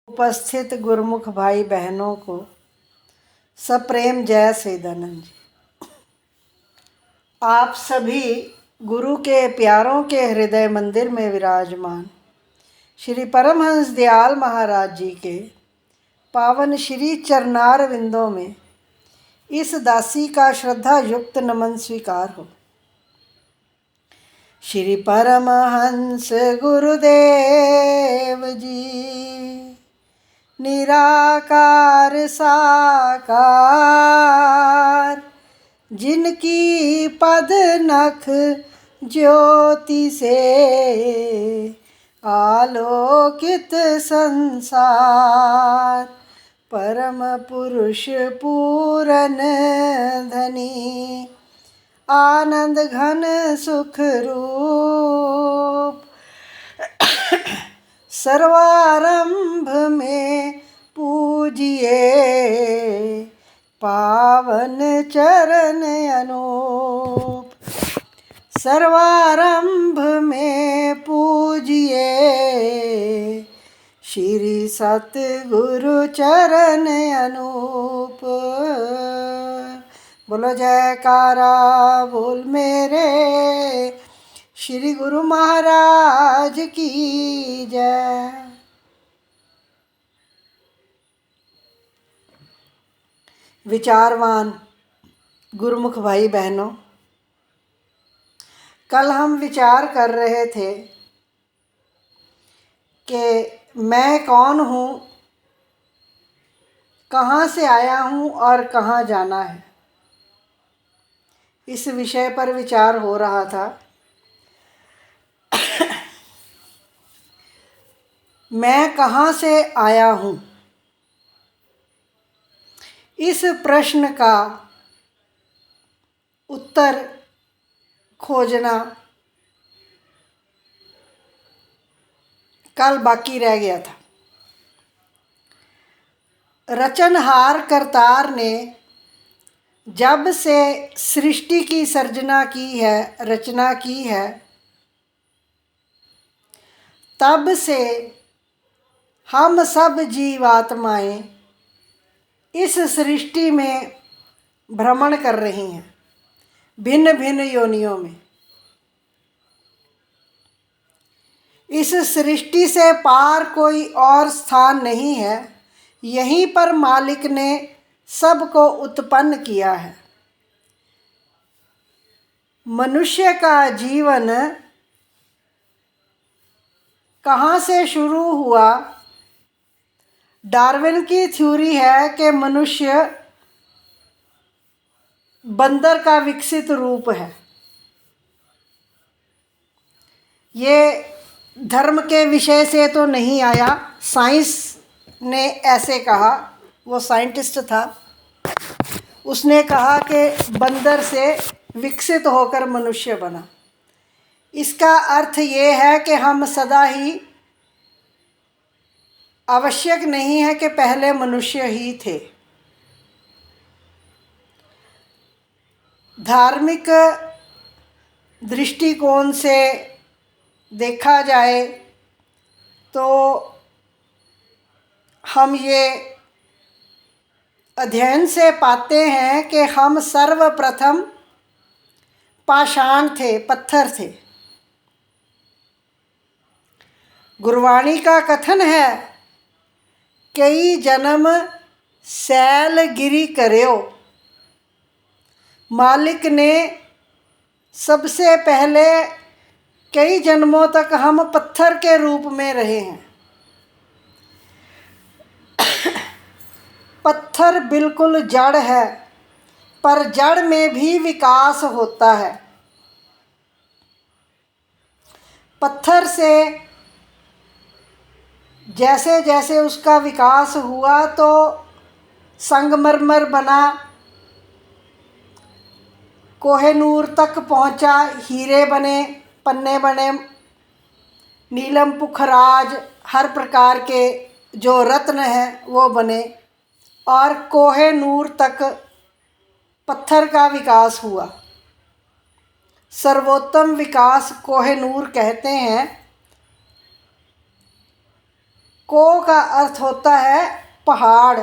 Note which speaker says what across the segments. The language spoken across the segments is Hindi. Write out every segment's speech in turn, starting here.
Speaker 1: उपस्थित गुरुमुख भाई बहनों को सप्रेम जय सैदानंद जी। आप सभी गुरु के प्यारों के हृदय मंदिर में विराजमान श्री परमहंस दयाल महाराज जी के पावन श्री चरणार विंदों में इस दासी का श्रद्धा युक्त नमन स्वीकार हो। श्री परमहंस गुरुदेव जी निराकार साकार, जिनकी पद नख ज्योति से आलोकित संसार, परम पुरुष पूरन धनी आनंद घन सुख रूप, सर्वारंभ में पूजिए पावन चरण अनूप, सर्वारंभ में पूजिए श्री सतगुरु चरण अनूप। बोलो जयकारा बोल मेरे श्री गुरु महाराज की जय। विचारवान गुरुमुख भाई बहनों, कल हम विचार कर रहे थे कि मैं कौन हूँ, कहाँ से आया हूँ और कहाँ जाना है। इस विषय पर विचार हो रहा था। मैं कहाँ से आया हूँ, इस प्रश्न का उत्तर खोजना कल बाकी रह गया था। रचनहार करतार ने जब से सृष्टि की सर्जना की है, रचना की है, तब से हम सब जीवात्माएं इस सृष्टि में भ्रमण कर रही हैं, भिन्न भिन्न योनियों में। इस सृष्टि से पार कोई और स्थान नहीं है। यहीं पर मालिक ने सबको उत्पन्न किया है। मनुष्य का जीवन कहाँ से शुरू हुआ? डार्विन की थ्योरी है कि मनुष्य बंदर का विकसित रूप है। ये धर्म के विषय से तो नहीं आया, साइंस ने ऐसे कहा। वो साइंटिस्ट था, उसने कहा कि बंदर से विकसित होकर मनुष्य बना। इसका अर्थ ये है कि हम सदा ही, आवश्यक नहीं है कि पहले मनुष्य ही थे। धार्मिक दृष्टिकोण से देखा जाए तो हम ये अध्ययन से पाते हैं कि हम सर्वप्रथम पाषाण थे, पत्थर थे। गुरवाणी का कथन है, कई जन्म सैल गिरी करयो। मालिक ने सबसे पहले कई जन्मों तक हम पत्थर के रूप में रहे हैं। पत्थर बिल्कुल जड़ है, पर जड़ में भी विकास होता है। पत्थर से जैसे जैसे उसका विकास हुआ तो संगमरमर बना, कोहिनूर तक पहुंचा, हीरे बने, पन्ने बने, नीलम पुखराज, हर प्रकार के जो रत्न हैं वो बने, और कोहिनूर तक पत्थर का विकास हुआ। सर्वोत्तम विकास कोहिनूर कहते हैं। को का अर्थ होता है पहाड़।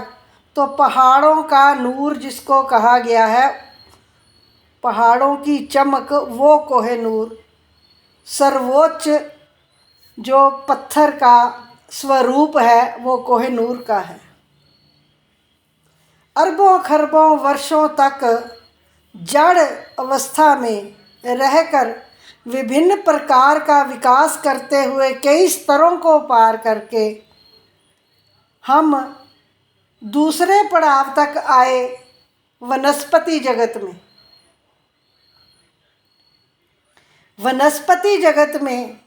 Speaker 1: तो पहाड़ों का नूर जिसको कहा गया है, पहाड़ों की चमक वो कोहिनूर। सर्वोच्च जो पत्थर का स्वरूप है वो कोहिनूर का है। अरबों खरबों वर्षों तक जड़ अवस्था में रहकर विभिन्न प्रकार का विकास करते हुए कई स्तरों को पार करके हम दूसरे पड़ाव तक आए वनस्पति जगत में। वनस्पति जगत में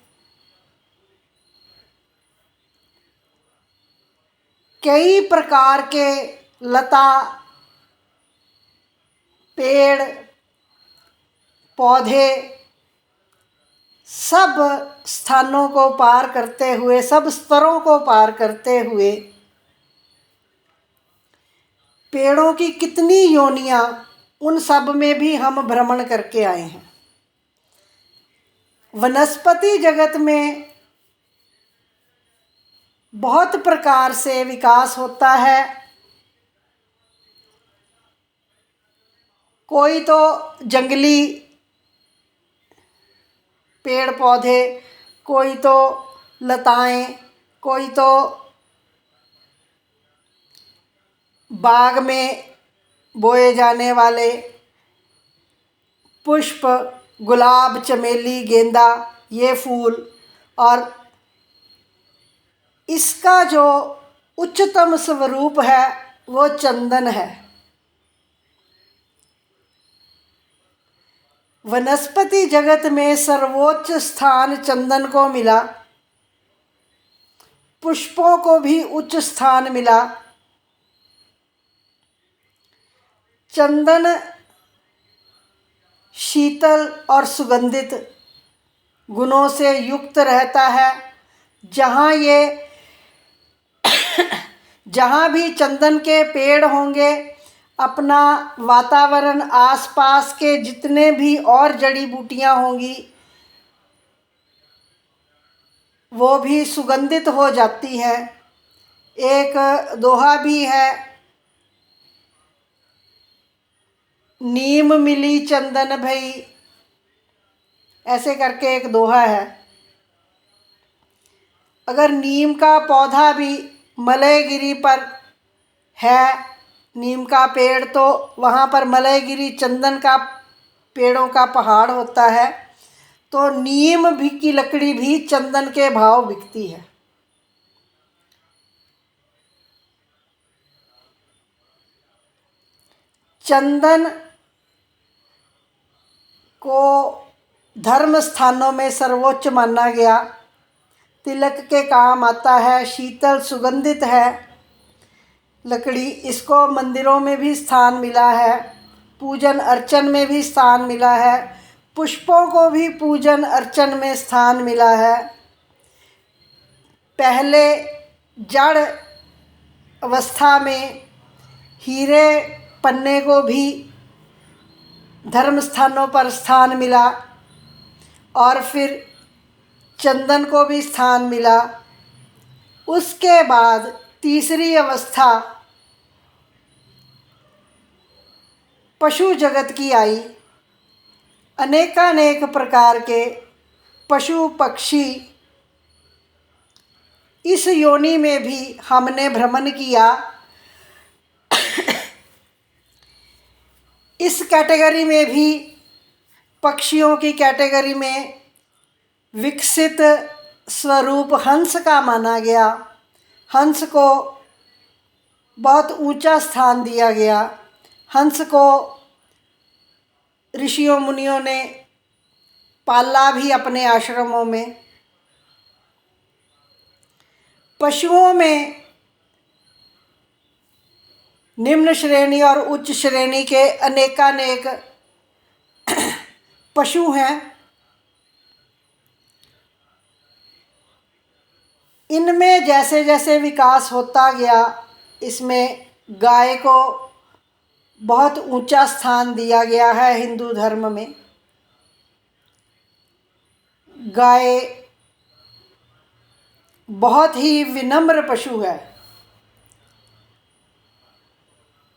Speaker 1: कई प्रकार के लता, पेड़, पौधे सब स्थानों को पार करते हुए, सब स्तरों को पार करते हुए पेड़ों की कितनी योनियां, उन सब में भी हम भ्रमण करके आए हैं। वनस्पति जगत में बहुत प्रकार से विकास होता है। कोई तो जंगली पेड़ पौधे, कोई तो लताएं, कोई तो बाग में बोए जाने वाले पुष्प, गुलाब, चमेली, गेंदा, ये फूल। और इसका जो उच्चतम स्वरूप है वो चंदन है। वनस्पति जगत में सर्वोच्च स्थान चंदन को मिला। पुष्पों को भी उच्च स्थान मिला। चंदन शीतल और सुगंधित गुणों से युक्त रहता है। जहाँ भी चंदन के पेड़ होंगे, अपना वातावरण, आसपास के जितने भी और जड़ी बूटियाँ होंगी वो भी सुगंधित हो जाती हैं। एक दोहा भी है, नीम मिली चंदन भई, ऐसे करके एक दोहा है। अगर नीम का पौधा भी मलयगिरी पर है, नीम का पेड़, तो वहाँ पर मलयगिरी चंदन का पेड़ों का पहाड़ होता है, तो नीम भी की लकड़ी भी चंदन के भाव बिकती है। चंदन को धर्म स्थानों में सर्वोच्च माना गया। तिलक के काम आता है, शीतल सुगंधित है लकड़ी, इसको मंदिरों में भी स्थान मिला है, पूजन अर्चन में भी स्थान मिला है, पुष्पों को भी पूजन अर्चन में स्थान मिला है। पहले जड़ अवस्था में हीरे पन्ने को भी धर्म स्थानों पर स्थान मिला और फिर चंदन को भी स्थान मिला। उसके बाद तीसरी अवस्था पशु जगत की आई। अनेकानेक प्रकार के पशु पक्षी, इस योनि में भी हमने भ्रमण किया। इस कैटेगरी में भी, पक्षियों की कैटेगरी में, विकसित स्वरूप हंस का माना गया। हंस को बहुत ऊंचा स्थान दिया गया। हंस को ऋषियों मुनियों ने पाला भी अपने आश्रमों में। पशुओं में निम्न श्रेणी और उच्च श्रेणी के अनेकानेक पशु हैं। इनमें जैसे जैसे विकास होता गया, इसमें गाय को बहुत ऊंचा स्थान दिया गया है हिंदू धर्म में। गाय बहुत ही विनम्र पशु है,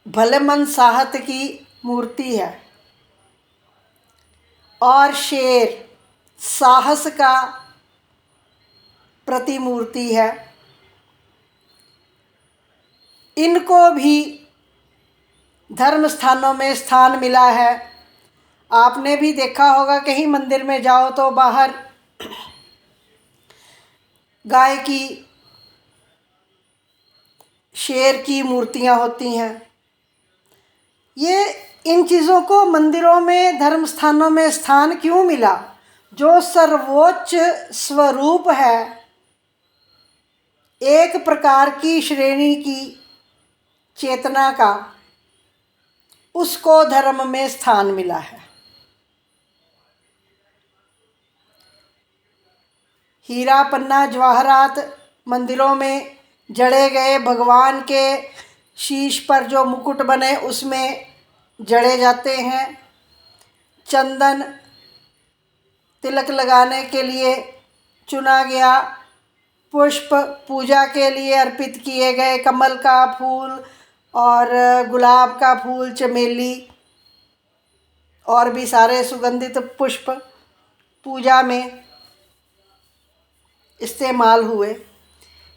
Speaker 1: भले मन साहत की मूर्ति है, और शेर साहस का प्रतिमूर्ति है। इनको भी धर्म स्थानों में स्थान मिला है। आपने भी देखा होगा, कहीं मंदिर में जाओ तो बाहर गाय की, शेर की मूर्तियां होती हैं। ये इन चीज़ों को मंदिरों में, धर्म स्थानों में स्थान क्यों मिला? जो सर्वोच्च स्वरूप है, एक प्रकार की श्रेणी की चेतना का, उसको धर्म में स्थान मिला है। हीरा पन्ना जवाहरात मंदिरों में जड़े गए, भगवान के शीश पर जो मुकुट बने उसमें जड़े जाते हैं। चंदन तिलक लगाने के लिए चुना गया पुष्प, पूजा के लिए अर्पित किए गए कमल का फूल और गुलाब का फूल, चमेली और भी सारे सुगंधित पुष्प पूजा में इस्तेमाल हुए।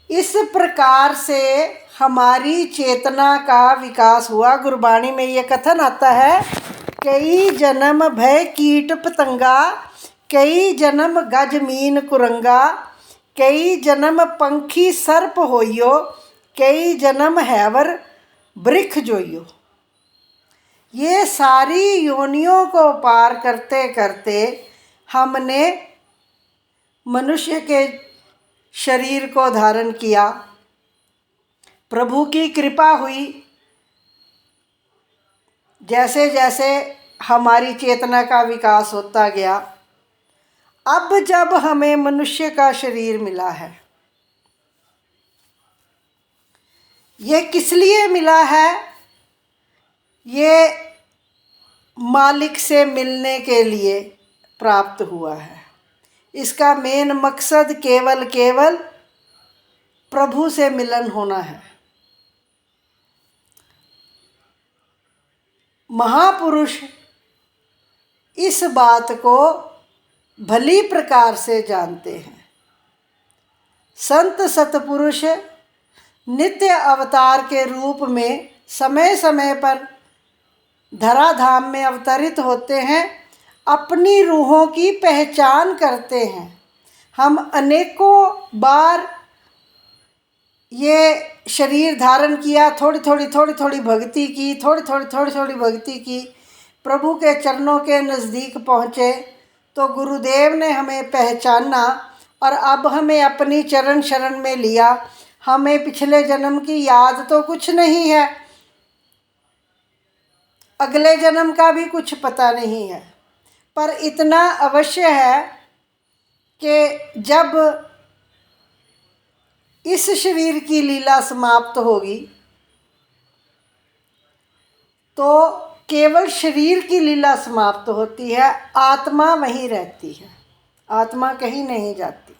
Speaker 1: इस प्रकार से हमारी चेतना का विकास हुआ। गुरबाणी में ये कथन आता है, कई जन्म भय कीट पतंगा, कई जन्म गज मीन कुरंगा, कई जन्म पंखी सर्प होइयो, कई जन्म हैवर वृक्ष जोइयो। ये सारी योनियों को पार करते करते हमने मनुष्य के शरीर को धारण किया। प्रभु की कृपा हुई, जैसे जैसे हमारी चेतना का विकास होता गया। अब जब हमें मनुष्य का शरीर मिला है, ये किस लिए मिला है? ये मालिक से मिलने के लिए प्राप्त हुआ है। इसका मेन मकसद केवल प्रभु से मिलन होना है। महापुरुष इस बात को भली प्रकार से जानते हैं। संत सतपुरुष नित्य अवतार के रूप में समय समय पर धराधाम में अवतरित होते हैं, अपनी रूहों की पहचान करते हैं। हम अनेकों बार ये शरीर धारण किया, थोड़ी थोड़ी भक्ति की, थोड़ी भक्ति की, प्रभु के चरणों के नज़दीक पहुँचे तो गुरुदेव ने हमें पहचाना और अब हमें अपनी चरण शरण में लिया। हमें पिछले जन्म की याद तो कुछ नहीं है, अगले जन्म का भी कुछ पता नहीं है, पर इतना अवश्य है कि जब इस शरीर की लीला समाप्त होगी तो केवल शरीर की लीला समाप्त होती है, आत्मा वहीं रहती है, आत्मा कहीं नहीं जाती।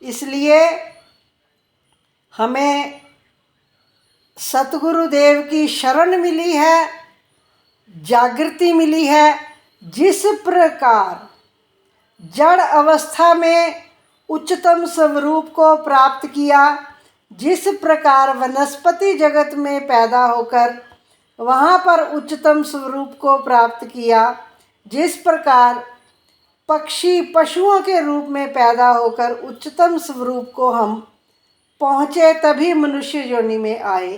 Speaker 1: इसलिए हमें सतगुरुदेव की शरण मिली है, जागृति मिली है। जिस प्रकार जड़ अवस्था में उच्चतम स्वरूप को प्राप्त किया, जिस प्रकार वनस्पति जगत में पैदा होकर वहाँ पर उच्चतम स्वरूप को प्राप्त किया, जिस प्रकार पक्षी पशुओं के रूप में पैदा होकर उच्चतम स्वरूप को हम पहुँचे, तभी मनुष्य योनि में आए।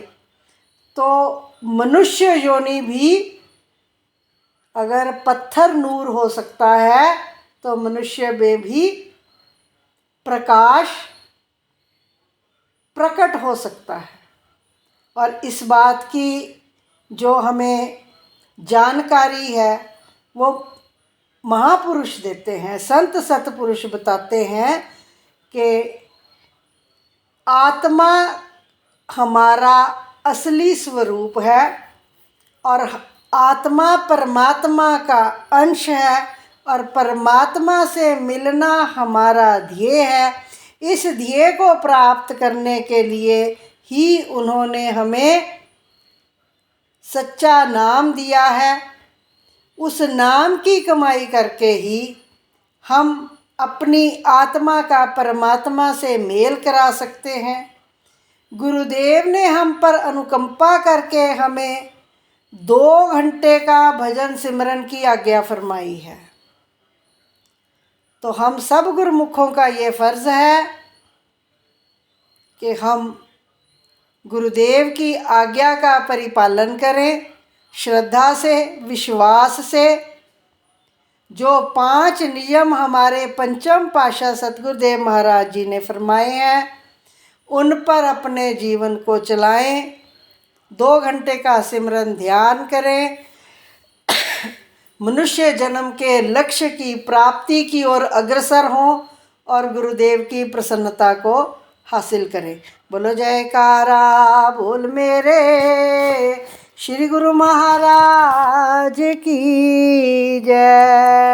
Speaker 1: तो मनुष्य योनि भी अगर पत्थर नूर हो सकता है तो मनुष्य में भी प्रकाश प्रकट हो सकता है। और इस बात की जो हमें जानकारी है वो महापुरुष देते हैं, संत सतपुरुष बताते हैं कि आत्मा हमारा असली स्वरूप है और आत्मा परमात्मा का अंश है और परमात्मा से मिलना हमारा ध्येय है। इस ध्येय को प्राप्त करने के लिए ही उन्होंने हमें सच्चा नाम दिया है। उस नाम की कमाई करके ही हम अपनी आत्मा का परमात्मा से मेल करा सकते हैं। गुरुदेव ने हम पर अनुकंपा करके हमें 2 घंटे का भजन सिमरन की आज्ञा फरमाई है। तो हम सब गुरुमुखों का ये फ़र्ज़ है कि हम गुरुदेव की आज्ञा का परिपालन करें, श्रद्धा से, विश्वास से। जो 5 नियम हमारे पंचम पातशाह सतगुरुदेव महाराज जी ने फरमाए हैं, उन पर अपने जीवन को चलाएं। 2 घंटे का सिमरन ध्यान करें। मनुष्य जन्म के लक्ष्य की प्राप्ति की ओर अग्रसर हों और गुरुदेव की प्रसन्नता को हासिल करें। बोलो जयकारा बोल मेरे श्री गुरु महाराज की जय।